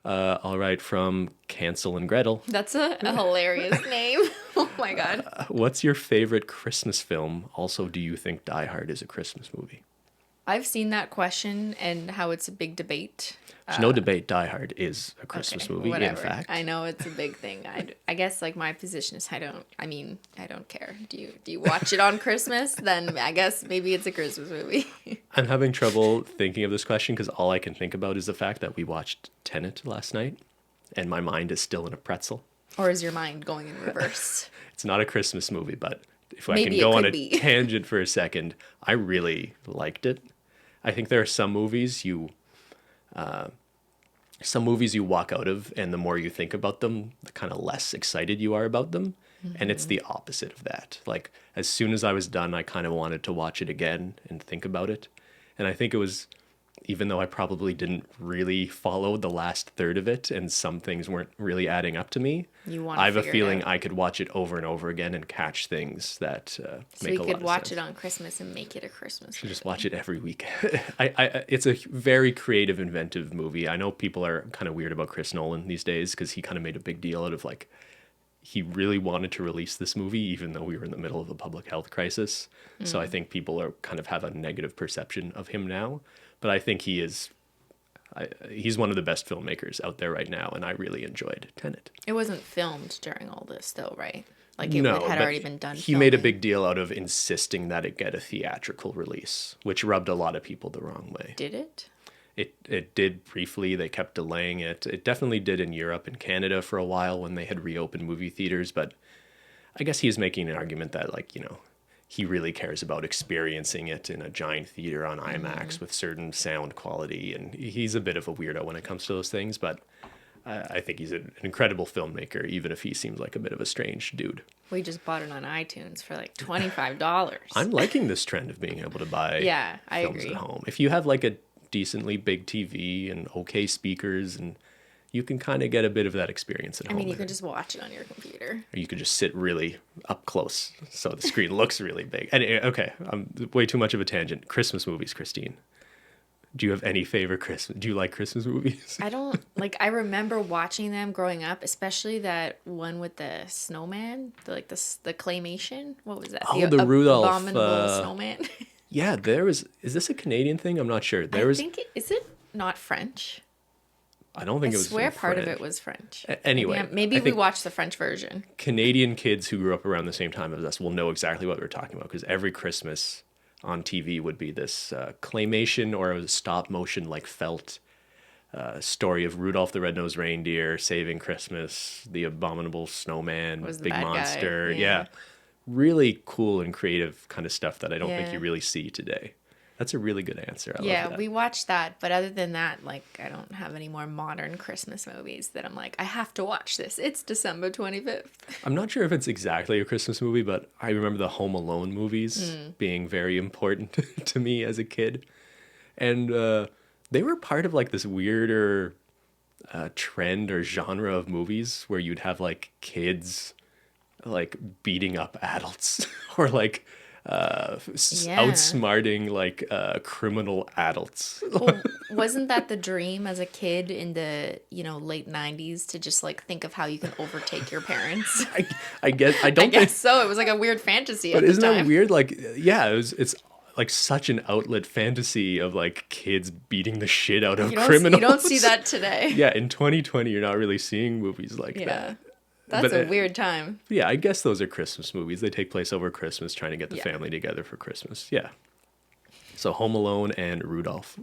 All right, from Cancel and Gretel. That's a hilarious name. Oh my God. What's your favorite Christmas film? Also, do you think Die Hard is a Christmas movie? I've seen that question and how it's a big debate. There's no debate. Die Hard is a Christmas movie, whatever. in fact. I know it's a big thing. I guess like my position is I don't care. Do you watch it on Christmas? Then I guess maybe it's a Christmas movie. I'm having trouble thinking of this question because all I can think about is the fact that we watched Tenet last night, and my mind is still in a pretzel. Or is your mind going in reverse? It's not a Christmas movie, but if I Maybe can go it on could a be. tangent for a second, I really liked it. I think there are some movies you walk out of, and the more you think about them, the kind of less excited you are about them. Mm-hmm. And it's the opposite of that. Like, as soon as I was done, I kind of wanted to watch it again and think about it. And I think it was, even though I probably didn't really follow the last third of it, and some things weren't really adding up to me, I have a feeling I could watch it over and over again and catch things that make a lot of sense. So you could watch it on Christmas and make it a Christmas movie. Just watch it every week. It's a very creative, inventive movie. I know people are kind of weird about Chris Nolan these days because he kind of made a big deal out of like, he really wanted to release this movie even though we were in the middle of a public health crisis. Mm. So I think people are kind of have a negative perception of him now. But I think he's one of the best filmmakers out there right now, and I really enjoyed Tenet. It wasn't filmed during all this, though, right? Like No, had but already been done. He made a big deal out of insisting that it get a theatrical release, which rubbed a lot of people the wrong way. Did it? It did briefly. They kept delaying it. It definitely did in Europe and Canada for a while when they had reopened movie theaters. But I guess he's making an argument that, like, you know, he really cares about experiencing it in a giant theater on IMAX with certain sound quality. And he's a bit of a weirdo when it comes to those things. But I think he's an incredible filmmaker, even if he seems like a bit of a strange dude. We just bought it on iTunes for like $25. I'm liking this trend of being able to buy films at home. If you have like a decently big TV and okay speakers, and you can kind of get a bit of that experience at home. I mean, you can just watch it on your computer. Or you could just sit really up close so the screen looks really big. Anyway, okay, I'm way too much of a tangent. Christmas movies, Cristine. Do you have any favorite Christmas? Do you like Christmas movies? I don't like. I remember watching them growing up, especially that one with the snowman, the claymation. What was that? Oh, the Rudolph abominable snowman. Yeah, there was. Is this a Canadian thing? I'm not sure. Is it not French? I don't think it was. I swear part of it was French. Anyway, maybe we watched the French version. Canadian kids who grew up around the same time as us will know exactly what we're talking about because every Christmas on TV would be this claymation or a stop motion like felt story of Rudolph the Red-Nosed Reindeer saving Christmas, the abominable snowman, Was the big bad guy, monster. yeah. Yeah. Really cool and creative kind of stuff that I don't think you really see today. That's a really good answer. I love that. We watched that, but other than that, like, I don't have any more modern Christmas movies that I'm like, I have to watch this. It's December 25th. I'm not sure if it's exactly a Christmas movie, but I remember the Home Alone movies being very important to me as a kid. And they were part of like this weirder trend or genre of movies where you'd have like kids like beating up adults or like outsmarting like criminal adults. Well, wasn't that the dream as a kid in the late 90s to just like think of how you can overtake your parents? I guess I don't I guess think so. It was like a weird fantasy. But at isn't the time. that weird? Like, yeah, it's like such an outlet fantasy of like kids beating the shit out of criminals. You don't see that today. Yeah, in 2020, you're not really seeing movies like that. That's a weird time. Yeah, I guess those are Christmas movies. They take place over Christmas, trying to get the family together for Christmas. Yeah. So Home Alone and Rudolph.